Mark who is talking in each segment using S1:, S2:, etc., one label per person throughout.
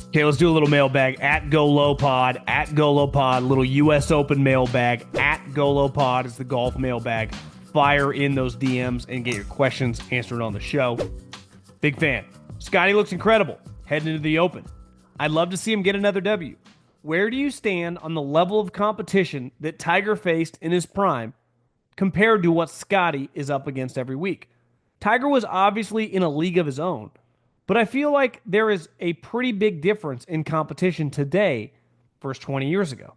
S1: Okay, let's do a little mailbag at GoLowPod, at GoLowPod, little US Open mailbag at GoLowPod is the golf mailbag. Fire in those DMs and get your questions answered on the show. Big fan. Scottie looks incredible heading into the Open. I'd love to see him get another W. Where do you stand on the level of competition that Tiger faced in his prime compared to what Scottie is up against every week? Tiger was obviously in a league of his own, but I feel like there is a pretty big difference in competition today versus 20 years ago.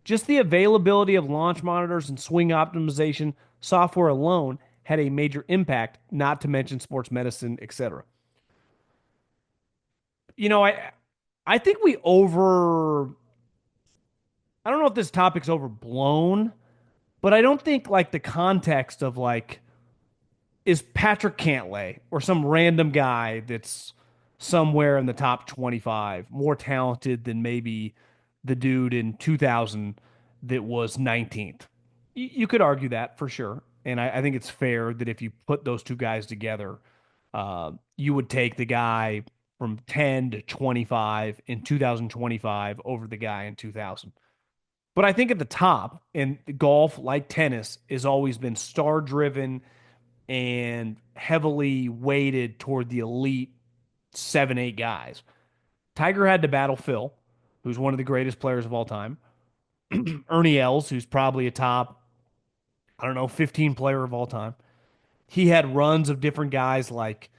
S1: Just the availability of launch monitors and swing optimization software alone had a major impact, not to mention sports medicine, etc. You know, I think we over I don't know if this topic's overblown, but I don't think like the context of like is Patrick Cantlay or some random guy that's somewhere in the top 25 more talented than maybe the dude in 2000 that was 19th. You could argue that for sure. And I think it's fair that if you put those two guys together, you would take the guy from 10 to 25 in 2025 over the guy in 2000. But I think at the top, and golf, like tennis, has always been star driven and heavily weighted toward the elite 7, 8 guys. Tiger had to battle Phil, who's one of the greatest players of all time, Ernie Els, who's probably a top, I don't know, 15 player of all time. He had runs of different guys like,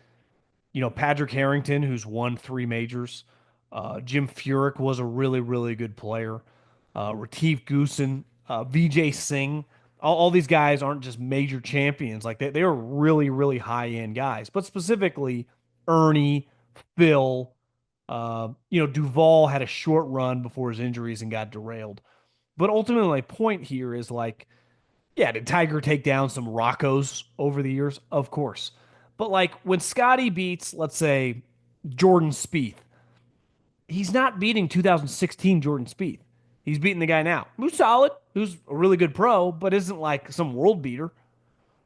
S1: Patrick Harrington, who's won 3 majors. Jim Furyk was a really, really good player. Retief Goosen, Vijay Singh. All these guys aren't just major champions. Like they were really, really high end guys. But specifically, Ernie, Phil, Duval had a short run before his injuries and got derailed. But ultimately, my point here is like, yeah, did Tiger take down some Roccos over the years? Of course. But like when Scotty beats, let's say, Jordan Spieth, he's not beating 2016 Jordan Spieth. He's beating the guy now, who's solid, who's a really good pro, but isn't like some world beater,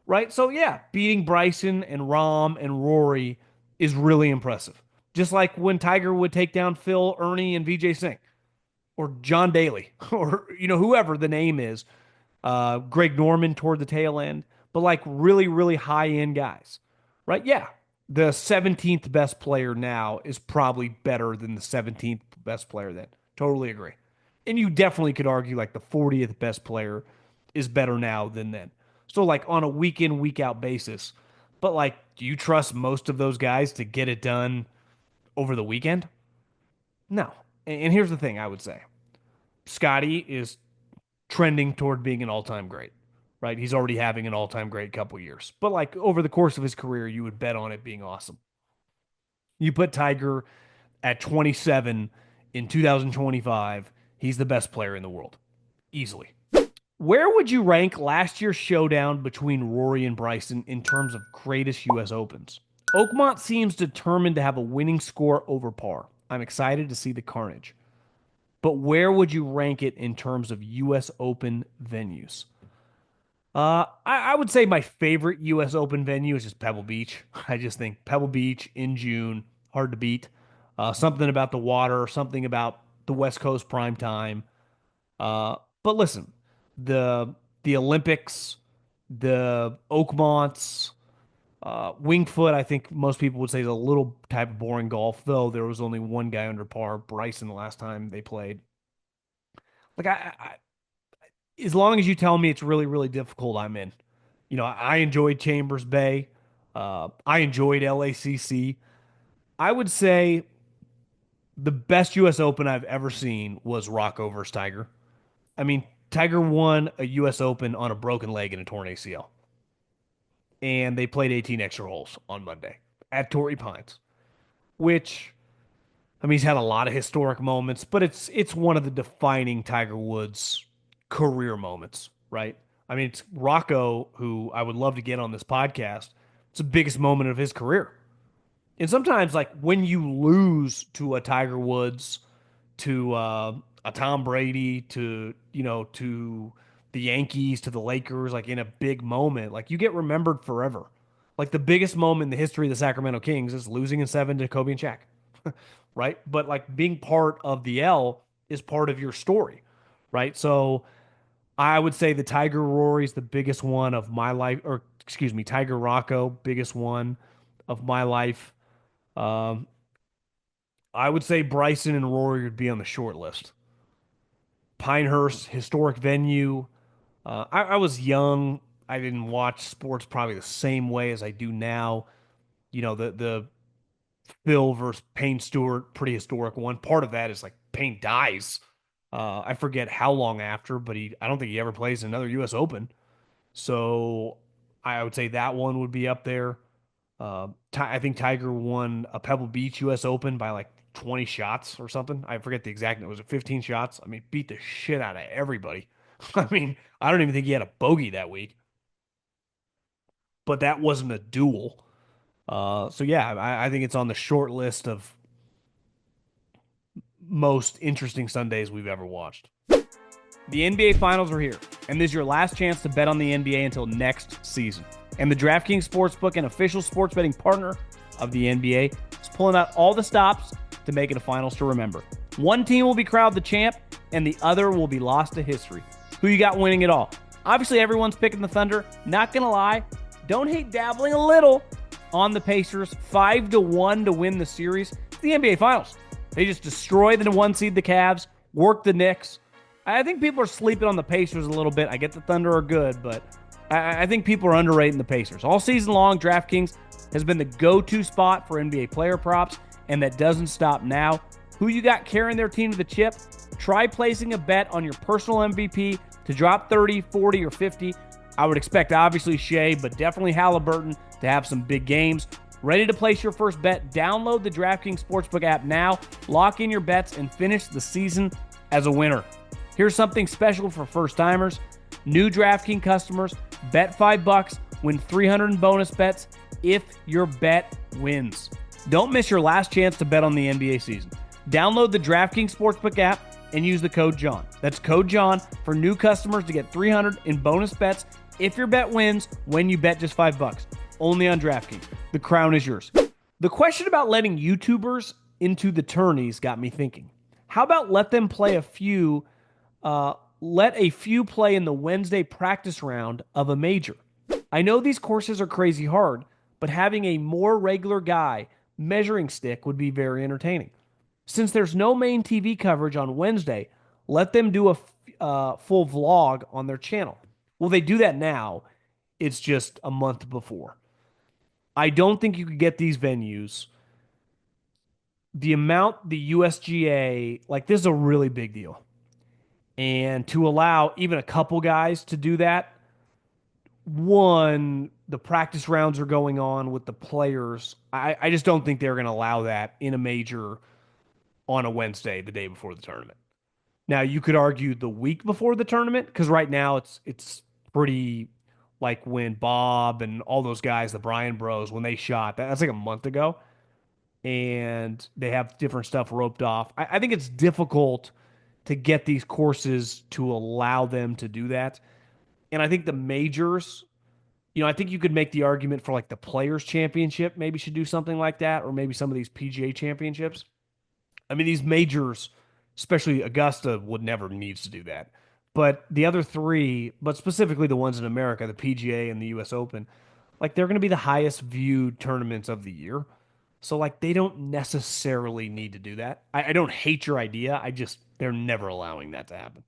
S1: right? So yeah, beating Bryson and Rahm and Rory is really impressive. Just like when Tiger would take down Phil, Ernie, and Vijay Singh, or John Daly, or whoever the name is, Greg Norman toward the tail end, but like really, really high end guys, right? Yeah, the 17th best player now is probably better than the 17th best player then. Totally agree. And you definitely could argue like the 40th best player is better now than then. So like on a week in, week out basis. But like, do you trust most of those guys to get it done over the weekend? No. And here's the thing I would say. Scotty is trending toward being an all-time great, right? He's already having an all-time great couple years. But like over the course of his career, you would bet on it being awesome. You put Tiger at 27 in 2025, he's the best player in the world, easily. Where would you rank last year's showdown between Rory and Bryson in terms of greatest U.S. Opens? Oakmont seems determined to have a winning score over par. I'm excited to see the carnage. But where would you rank it in terms of U.S. Open venues? I would say my favorite U.S. Open venue is just Pebble Beach. I just think Pebble Beach in June, hard to beat. Something about the water, something about the West Coast prime time. But listen, the Olympics, the Oakmonts, Winged Foot, I think most people would say is a little type of boring golf, though there was only one guy under par, Bryson, the last time they played. Like as long as you tell me it's really, really difficult, I'm in. I enjoyed Chambers Bay. I enjoyed LACC. I would say the best U.S. Open I've ever seen was Rocco versus Tiger. I mean, Tiger won a U.S. Open on a broken leg and a torn ACL, and they played 18 extra holes on Monday at Torrey Pines, which I mean, he's had a lot of historic moments, but it's one of the defining Tiger Woods career moments, right? I mean, it's Rocco, who I would love to get on this podcast. It's the biggest moment of his career. And sometimes, like when you lose to a Tiger Woods, to a Tom Brady, to the Yankees, to the Lakers, like in a big moment, like you get remembered forever. Like the biggest moment in the history of the Sacramento Kings is losing in 7 to Kobe and Shaq. right? But like being part of the L is part of your story, right? So I would say the Tiger Rory is the biggest one of my life, or excuse me, Tiger Rocco, biggest one of my life. Um, I would say Bryson and Rory would be on the short list. Pinehurst, historic venue. I was young. I didn't watch sports probably the same way as I do now. The Phil versus Payne Stewart, pretty historic one. Part of that is like Payne dies. I forget how long after, but I don't think he ever plays another U.S. Open. So I would say that one would be up there. I think Tiger won a Pebble Beach U.S. Open by like 20 shots or something. I forget the exact. Was it 15 shots? I mean, beat the shit out of everybody. I mean, I don't even think he had a bogey that week, but that wasn't a duel. So yeah, I think it's on the short list of most interesting Sundays we've ever watched. The NBA Finals are here, and this is your last chance to bet on the NBA until next season. And the DraftKings Sportsbook, an official sports betting partner of the NBA, is pulling out all the stops to make it a finals to remember. One team will be crowned the champ, and the other will be lost to history. Who you got winning it all? Obviously, everyone's picking the Thunder. Not going to lie, don't hate dabbling a little on the Pacers. 5-1 to win the series. It's the NBA Finals. They just destroy the one seed, the Cavs, work the Knicks. I think people are sleeping on the Pacers a little bit. I get the Thunder are good, but I think people are underrating the Pacers. All season long, DraftKings has been the go-to spot for NBA player props, and that doesn't stop now. Who you got carrying their team to the chip? Try placing a bet on your personal MVP to drop 30, 40, or 50. I would expect, obviously, Shea, but definitely Halliburton to have some big games. Ready to place your first bet? Download the DraftKings Sportsbook app now. Lock in your bets and finish the season as a winner. Here's something special for first-timers. New DraftKings customers, bet $5, win 300 in bonus bets if your bet wins. Don't miss your last chance to bet on the NBA season. Download the DraftKings Sportsbook app and use the code JOHN. That's code JOHN for new customers to get 300 in bonus bets if your bet wins when you bet just $5. Only on DraftKings. The crown is yours. The question about letting YouTubers into the tourneys got me thinking. How about let a few play in the Wednesday practice round of a major? I know these courses are crazy hard, but having a more regular guy measuring stick would be very entertaining. Since there's no main TV coverage on Wednesday, let them do a full vlog on their channel. Well, they do that now. It's just a month before. I don't think you could get these venues. The amount the USGA, like this is a really big deal. And to allow even a couple guys to do that, one, the practice rounds are going on with the players. I just don't think they're going to allow that in a major on a Wednesday, the day before the tournament. Now, you could argue the week before the tournament, because right now it's pretty like when Bob and all those guys, the Bryan Bros, when they shot, that's like a month ago, and they have different stuff roped off. I think it's difficult to get these courses to allow them to do that. And I think the majors, I think you could make the argument for like the Players Championship maybe should do something like that, or maybe some of these PGA championships. I mean, these majors, especially Augusta, would never needs to do that. But the other three, but specifically the ones in America, the PGA and the US Open, like they're going to be the highest viewed tournaments of the year. So like they don't necessarily need to do that. I don't hate your idea. They're never allowing that to happen.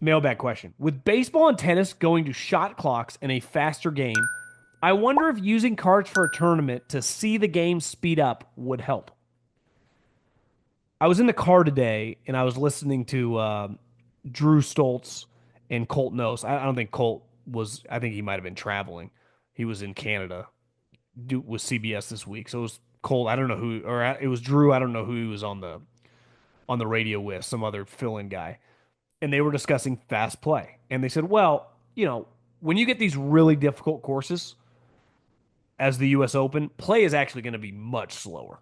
S1: Mailbag question. With baseball and tennis going to shot clocks and a faster game, I wonder if using cards for a tournament to see the game speed up would help. I was in the car today and I was listening to Drew Stoltz and Colt Knost. I don't think Colt was, I think he might have been traveling. He was in Canada with CBS this week. So it was Colt. I don't know who, or it was Drew. I don't know who he was on the radio with, some other fill-in guy. And they were discussing fast play. And they said, well, when you get these really difficult courses as the US Open, play is actually going to be much slower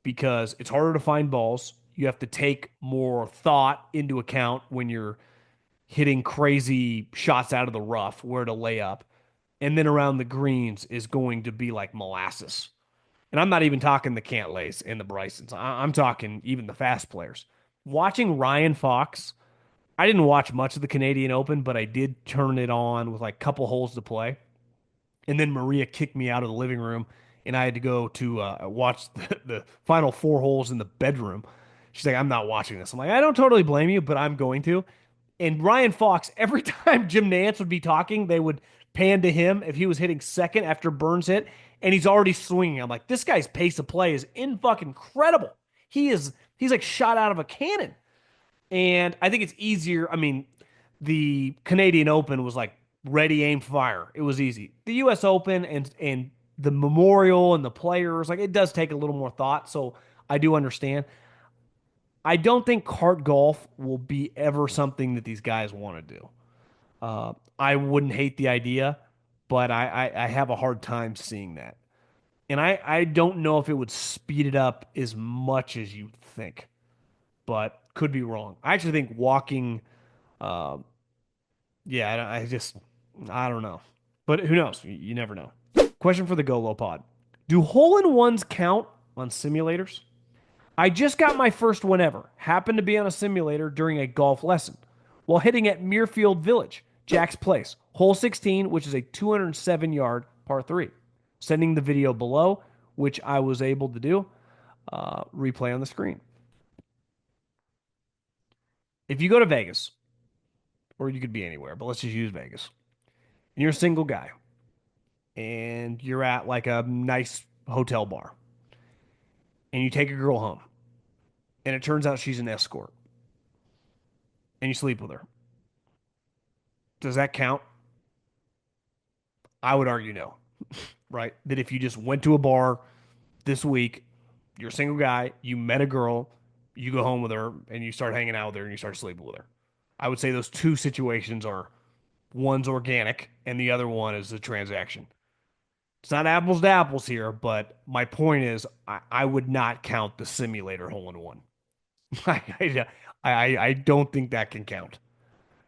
S1: because it's harder to find balls. You have to take more thought into account when you're hitting crazy shots out of the rough, where to lay up. And then around the greens is going to be like molasses. And I'm not even talking the Cantlays and the Brysons. I'm talking even the fast players. Watching Ryan Fox, I didn't watch much of the Canadian Open, but I did turn it on with like a couple holes to play. And then Maria kicked me out of the living room, and I had to go to watch the final four holes in the bedroom. She's like, I'm not watching this. I'm like, I don't totally blame you, but I'm going to. And Ryan Fox, every time Jim Nance would be talking, they would pan to him if he was hitting second after Burns hit, and he's already swinging. I'm like, this guy's pace of play is in fucking incredible. He's like shot out of a cannon. And I think it's easier. I mean, the Canadian Open was like ready, aim, fire. It was easy. The U.S. Open and the Memorial and the Players, like it does take a little more thought. So I do understand. I don't think cart golf will be ever something that these guys want to do. I wouldn't hate the idea, but I have a hard time seeing that. And I don't know if it would speed it up as much as you think, but could be wrong. I actually think walking, uh, yeah, I don't know. But who knows? You never know. Question for the Golo Pod. Do hole in ones count on simulators? I just got my first one ever. Happened to be on a simulator during a golf lesson while hitting at Muirfield Village, Jack's Place, hole 16, which is a 207-yard par 3. Sending the video below, which I was able to do. Replay on the screen. If you go to Vegas, or you could be anywhere, but let's just use Vegas, and you're a single guy, and you're at like a nice hotel bar, and you take a girl home, and it turns out she's an escort, and you sleep with her. Does that count? I would argue no, right? That if you just went to a bar this week, you're a single guy, you met a girl, you go home with her, and you start hanging out with her, and you start sleeping with her. I would say those two situations are one's organic, and the other one is a transaction. It's not apples to apples here, but my point is I would not count the simulator hole in one. I don't think that can count.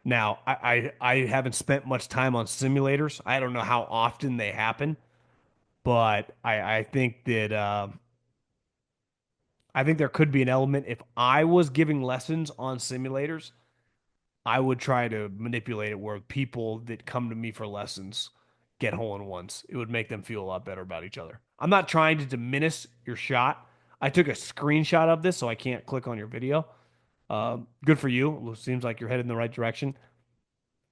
S1: Now, I haven't spent much time on simulators. I don't know how often they happen, but I think that I think there could be an element. If I was giving lessons on simulators, I would try to manipulate it where people that come to me for lessons get hole in ones. It would make them feel a lot better about each other. I'm not trying to diminish your shot. I took a screenshot of this, so I can't click on your video. Good for you. It seems like you're headed in the right direction.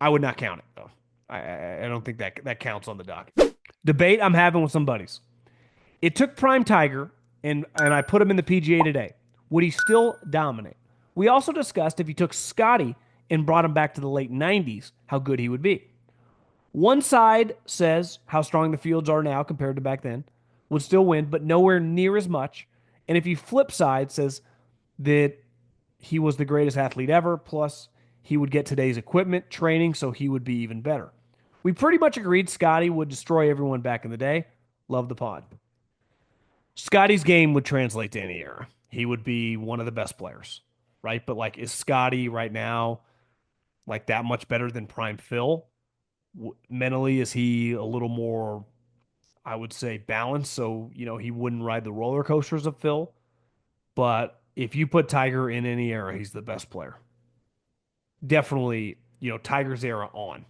S1: I would not count it though. I don't think that counts on the dock. Debate I'm having with some buddies. It took Prime Tiger and I put him in the PGA today. Would he still dominate? We also discussed if you took Scottie and brought him back to the late 90s, how good he would be. One side says how strong the fields are now compared to back then, would still win, but nowhere near as much. And if you flip side, says that he was the greatest athlete ever, plus he would get today's equipment, training, so he would be even better. We pretty much agreed Scottie would destroy everyone back in the day. Love the pod. Scottie's game would translate to any era. He would be one of the best players, right? But like, is Scottie right now like that much better than Prime Phil? Mentally, is he a little more, I would say, balanced? So, he wouldn't ride the roller coasters of Phil. But if you put Tiger in any era, he's the best player. Definitely, Tiger's era on.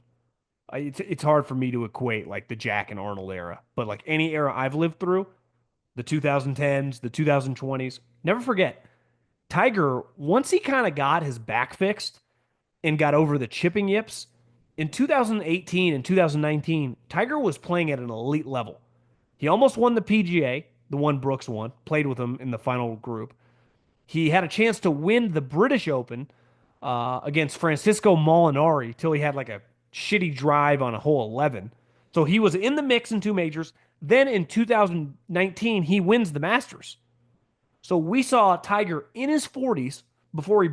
S1: It's hard for me to equate like the Jack and Arnold era, but like any era I've lived through, the 2010s, the 2020s, never forget, Tiger, once he kind of got his back fixed and got over the chipping yips, in 2018 and 2019, Tiger was playing at an elite level. He almost won the PGA, the one Brooks won, played with him in the final group. He had a chance to win the British Open against Francisco Molinari till he had like a shitty drive on a hole 11. So he was in the mix in two majors. Then in 2019, he wins the Masters. So we saw Tiger in his 40s before he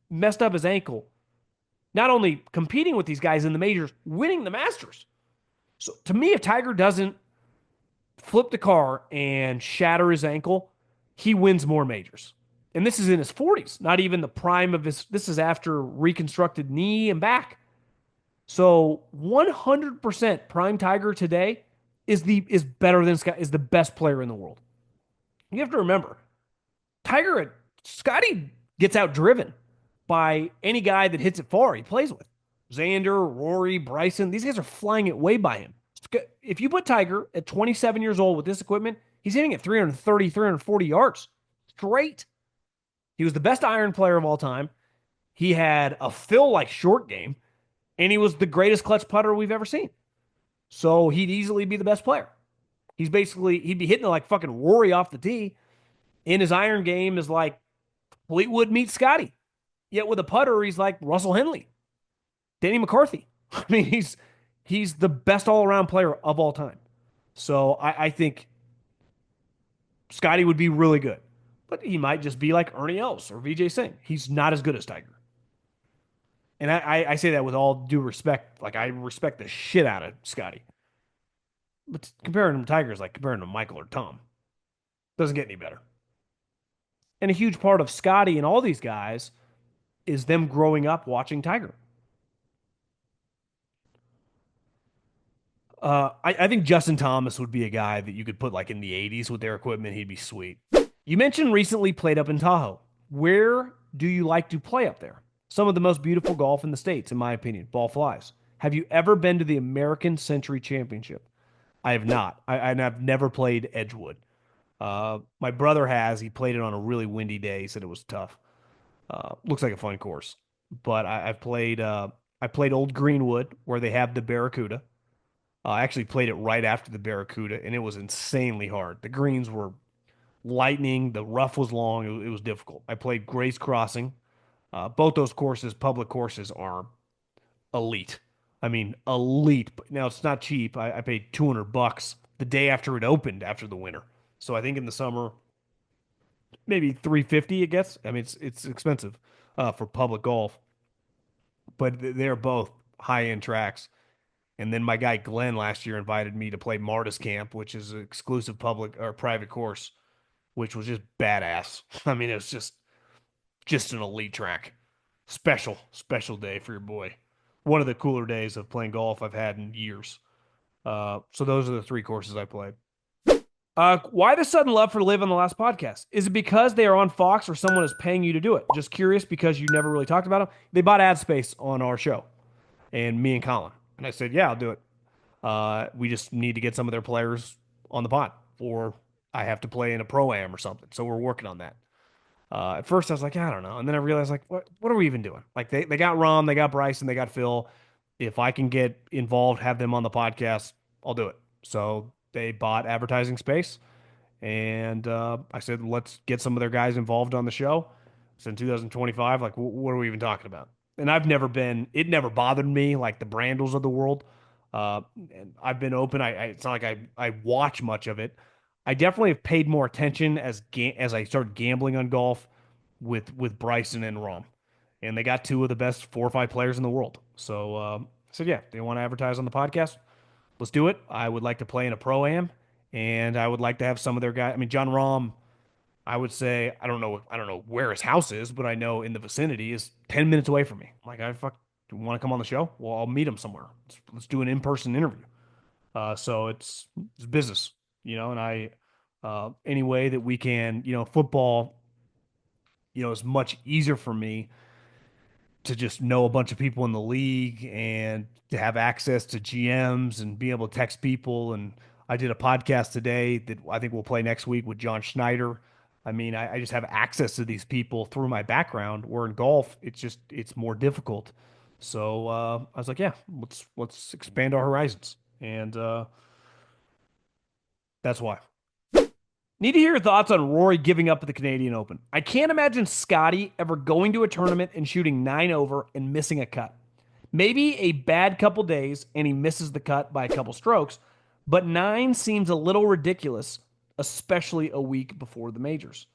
S1: messed up his ankle, not only competing with these guys in the majors, winning the Masters. So to me, if Tiger doesn't flip the car and shatter his ankle, he wins more majors. And this is in his 40s, not even the prime of his. This is after reconstructed knee and back. So 100% prime Tiger today is better than Scott, is the best player in the world. You have to remember, Tiger, Scotty gets outdriven by any guy that hits it far he plays with. Xander, Rory, Bryson, these guys are flying it way by him. If you put Tiger at 27 years old with this equipment, he's hitting at 330, 340 yards straight. He was the best iron player of all time. He had a Phil like short game, and he was the greatest clutch putter we've ever seen. So he'd easily be the best player. He'd be hitting like fucking Rory off the tee. In his iron game is like Fleetwood meets Scotty. Yet with a putter, he's like Russell Henley, Danny McCarthy. I mean, he's the best all around player of all time. So I think Scotty would be really good, but he might just be like Ernie Els or VJ Singh. He's not as good as Tiger. And I say that with all due respect. Like, I respect the shit out of Scotty. But comparing him to Tiger is like comparing him to Michael or Tom. Doesn't get any better. And a huge part of Scotty and all these guys is them growing up watching Tiger. I think Justin Thomas would be a guy that you could put like in the 80s with their equipment. He'd be sweet. You mentioned recently played up in Tahoe. Where do you like to play up there? Some of the most beautiful golf in the States, in my opinion. Ball flies. Have you ever been to the American Century Championship? I have not. And I've never played Edgewood. My brother has. He played it on a really windy day. He said it was tough. Looks like a fun course. But I've played. I played Old Greenwood, where they have the Barracuda. I actually played it right after the Barracuda, and it was insanely hard. The greens were lightning. The rough was long. It was difficult. I played Grace Crossing. Both those courses, public courses, are elite. I mean, elite. Now it's not cheap. I paid $200 the day after it opened after the winter. So I think in the summer, maybe 350 it gets. I mean, it's expensive for public golf, but they're both high end tracks. And then my guy Glenn last year invited me to play Martis Camp, which is an exclusive public or private course, which was just badass. I mean, it was just an elite track. Special day for your boy. One of the cooler days of playing golf I've had in years. So those are the three courses I played. Why the sudden love for LIV on the last podcast? Is it because they are on Fox or someone is paying you to do it? Just curious because you never really talked about them. They bought ad space on our show, and me and Colin. And I said, yeah, I'll do it. We just need to get some of their players on the pod, or I have to play in a pro-am or something. So we're working on that. At first, I was like, I don't know. And then I realized, like, what are we even doing? Like, they got Rom, they got Bryson, they got Phil. If I can get involved, have them on the podcast, I'll do it. So they bought advertising space. And I said, let's get some of their guys involved on the show. So in 2025, like, what are we even talking about? And it never bothered me like the Brandles of the world. And I've been open. It's not like I watch much of it. I definitely have paid more attention as I started gambling on golf with Bryson and Rom, and they got two of the best 4 or 5 players in the world. So I said, yeah, they want to advertise on the podcast. Let's do it. I would like to play in a pro am, and I would like to have some of their guys. I mean, John Rom, I would say I don't know where his house is, but I know in the vicinity is 10 minutes away from me. I'm like, I fuck, do you want to come on the show? Well, I'll meet him somewhere. Let's do an in-person interview. So it's business, and any way that we can, football, is much easier for me to just know a bunch of people in the league and to have access to GMs and be able to text people. And I did a podcast today that I think we'll play next week with John Schneider. I mean, I just have access to these people through my background. Where in golf, it's more difficult. So I was like, yeah, let's expand our horizons, and that's why. Need to hear your thoughts on Rory giving up at the Canadian Open. I can't imagine Scotty ever going to a tournament and shooting 9 over and missing a cut. Maybe a bad couple days and he misses the cut by a couple strokes, but 9 seems a little ridiculous, especially a week before the majors.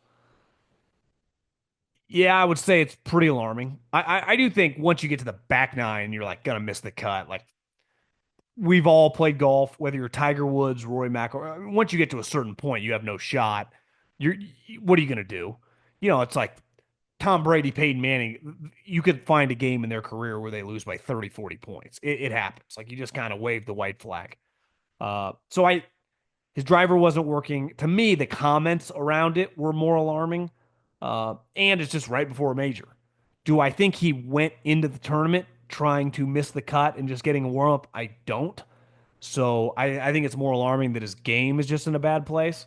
S1: Yeah, I would say it's pretty alarming. I do think once you get to the back 9, you're like gonna miss the cut. Like, we've all played golf, whether you're Tiger Woods, Rory McIlroy. Once you get to a certain point, you have no shot. You're what are you gonna do? It's like Tom Brady, Peyton Manning. You could find a game in their career where they lose by 30, 40 points. It happens. Like, you just kind of wave the white flag. So His driver wasn't working. To me, the comments around it were more alarming. And it's just right before a major. Do I think he went into the tournament trying to miss the cut and just getting a warm up? I don't. So I think it's more alarming that his game is just in a bad place.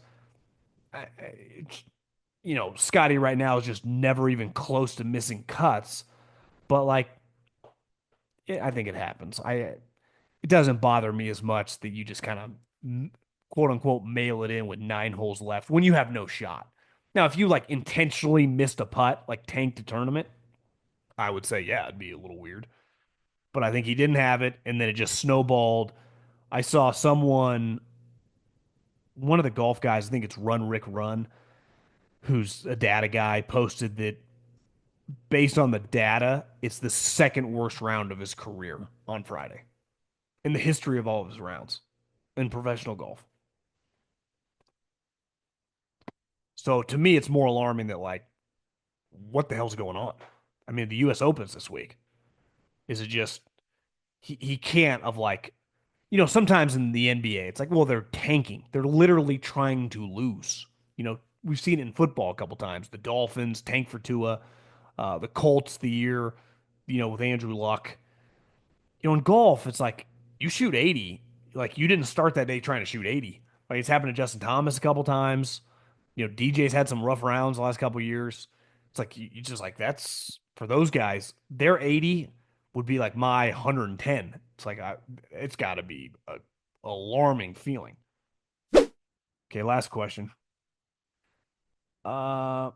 S1: Scotty right now is just never even close to missing cuts. But like, I think it happens. It doesn't bother me as much that you just kind of quote unquote mail it in with 9 holes left when you have no shot. Now, if you like intentionally missed a putt, like tanked a tournament, I would say, yeah, it'd be a little weird. But I think he didn't have it, and then it just snowballed. I saw one of the golf guys, I think it's Run Rick Run, who's a data guy, posted that based on the data, it's the second worst round of his career on Friday in the history of all of his rounds in professional golf. So to me, it's more alarming that like, what the hell's going on? I mean, the U.S. Opens this week. Is it just he can't of like, sometimes in the NBA, it's like, well, they're tanking. They're literally trying to lose. We've seen it in football a couple times. The Dolphins tank for Tua, the Colts the year, with Andrew Luck. In golf, it's like you shoot 80. Like you didn't start that day trying to shoot 80. Like it's happened to Justin Thomas a couple times. DJ's had some rough rounds the last couple years. It's like you just like that's for those guys. Their 80 would be like my 110. It's like it's got to be a alarming feeling. Okay, last question. Uh,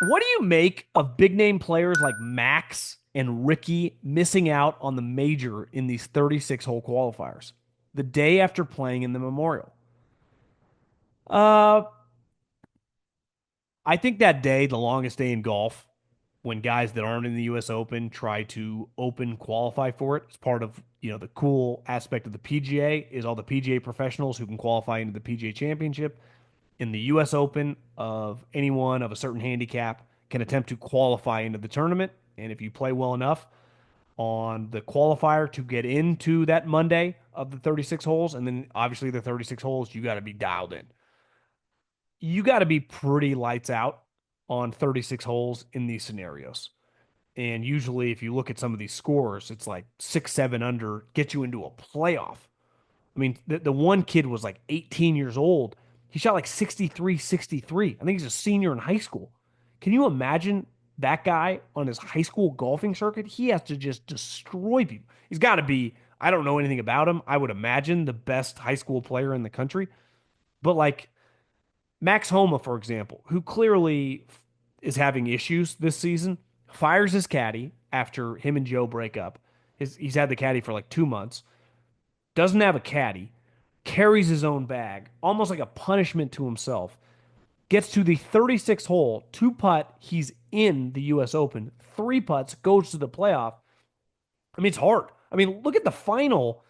S1: what do you make of big name players like Max and Ricky missing out on the major in these 36 hole qualifiers the day after playing in the Memorial? Uh, I think that day, the longest day in golf, when guys that aren't in the U.S. Open try to open qualify for it, it's part of the cool aspect of the PGA is all the PGA professionals who can qualify into the PGA Championship. In the U.S. Open, of anyone of a certain handicap can attempt to qualify into the tournament, and if you play well enough on the qualifier to get into that Monday of the 36 holes, and then obviously the 36 holes, you got to be dialed in. You got to be pretty lights out on 36 holes in these scenarios. And usually, if you look at some of these scores, it's like 6, 7 under, get you into a playoff. I mean, the one kid was like 18 years old. He shot like 63, 63. I think he's a senior in high school. Can you imagine that guy on his high school golfing circuit? He has to just destroy people. He's got to be, I don't know anything about him. I would imagine the best high school player in the country. But like Max Homa, for example, who clearly is having issues this season, fires his caddy after him and Joe break up. He's had the caddy for like 2 months, doesn't have a caddy, carries his own bag, almost like a punishment to himself, gets to the 36th hole, 2 putt, he's in the U.S. Open, 3 putts, goes to the playoff. I mean, it's hard. I mean, look at the final.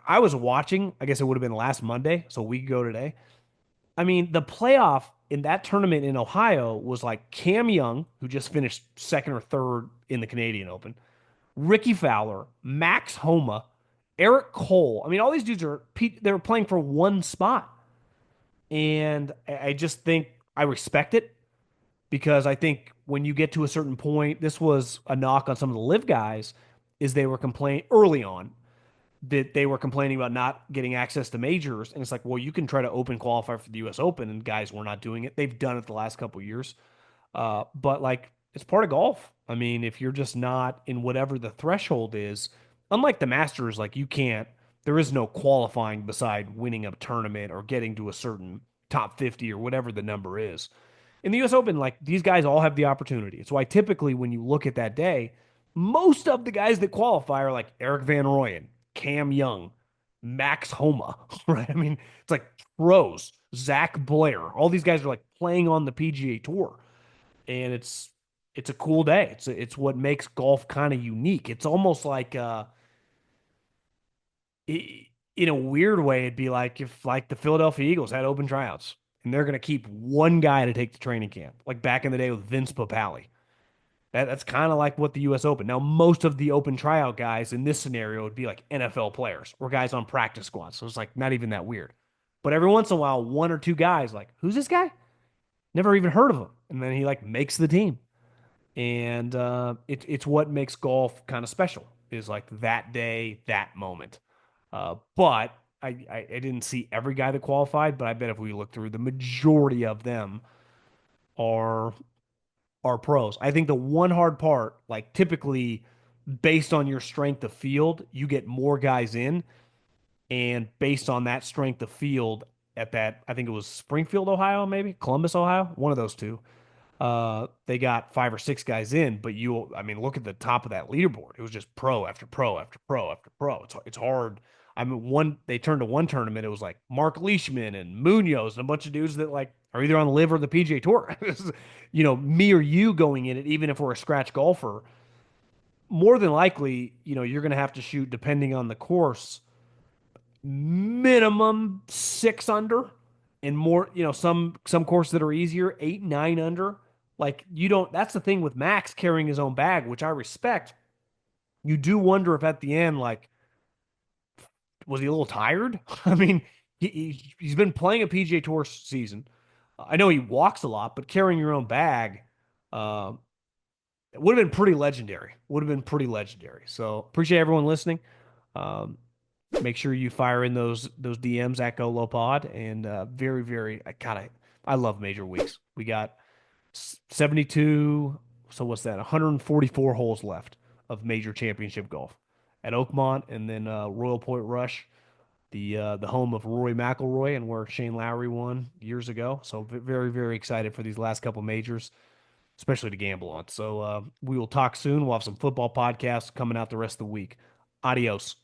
S1: I was watching, I guess it would have been last Monday, so a week ago today. I mean, the playoff in that tournament in Ohio was like Cam Young, who just finished second or third in the Canadian Open, Ricky Fowler, Max Homa, Eric Cole. I mean, all these dudes they're playing for one spot. And I just think I respect it because I think when you get to a certain point, this was a knock on some of the live guys, is they were complaining early on that they were complaining about not getting access to majors. And it's like, well, you can try to open qualify for the US Open, and guys were not doing it. They've done it the last couple of years. But like it's part of golf. I mean, if you're just not in whatever the threshold is, unlike the Masters, like there is no qualifying beside winning a tournament or getting to a certain top 50 or whatever the number is. In the US Open, like these guys all have the opportunity. It's why typically when you look at that day, most of the guys that qualify are like Eric Van Rooyen, Cam Young, Max Homa, right? I mean, it's like pros, Zach Blair. All these guys are like playing on the PGA Tour, and it's a cool day. It's what makes golf kind of unique. It's almost like in a weird way, it'd be like if like the Philadelphia Eagles had open tryouts and they're gonna keep one guy to take the training camp, like back in the day with Vince Papale. That's kind of like what the U.S. Open. Now, most of the open tryout guys in this scenario would be like NFL players or guys on practice squads. So it's like not even that weird. But every once in a while, one or two guys like, who's this guy? Never even heard of him. And then he like makes the team. And it's what makes golf kind of special is like that day, that moment. But I didn't see every guy that qualified, but I bet if we look through the majority of them are are pros. I think the one hard part, like typically based on your strength of field, you get more guys in, and based on that strength of field at that, I think it was Springfield, Ohio, maybe Columbus, Ohio, one of those two. They got five or six guys in, but I mean, look at the top of that leaderboard. It was just pro after pro after pro after pro. It's hard. I mean, they turned to one tournament. It was like Mark Leishman and Munoz and a bunch of dudes that like are either on the LIV or the PGA Tour. Me or you going in it, even if we're a scratch golfer, more than likely, you're going to have to shoot depending on the course, minimum 6 under, and more, some courses that are easier, 8, 9 under. Like you don't, that's the thing with Max carrying his own bag, which I respect. You do wonder if at the end, like, was he a little tired? I mean, he's been playing a PGA Tour season. I know he walks a lot, but carrying your own bag, uh, it would have been pretty legendary. Would have been pretty legendary. So appreciate everyone listening. Um, Make sure you fire in those DMs at Go Low Pod, and very very I love major weeks. We got 72. So what's that? 144 holes left of major championship golf at Oakmont, and then Royal Point Rush, the home of Rory McIlroy and where Shane Lowry won years ago. So very very excited for these last couple majors, especially to gamble on. So we will talk soon. We'll have some football podcasts coming out the rest of the week. Adios.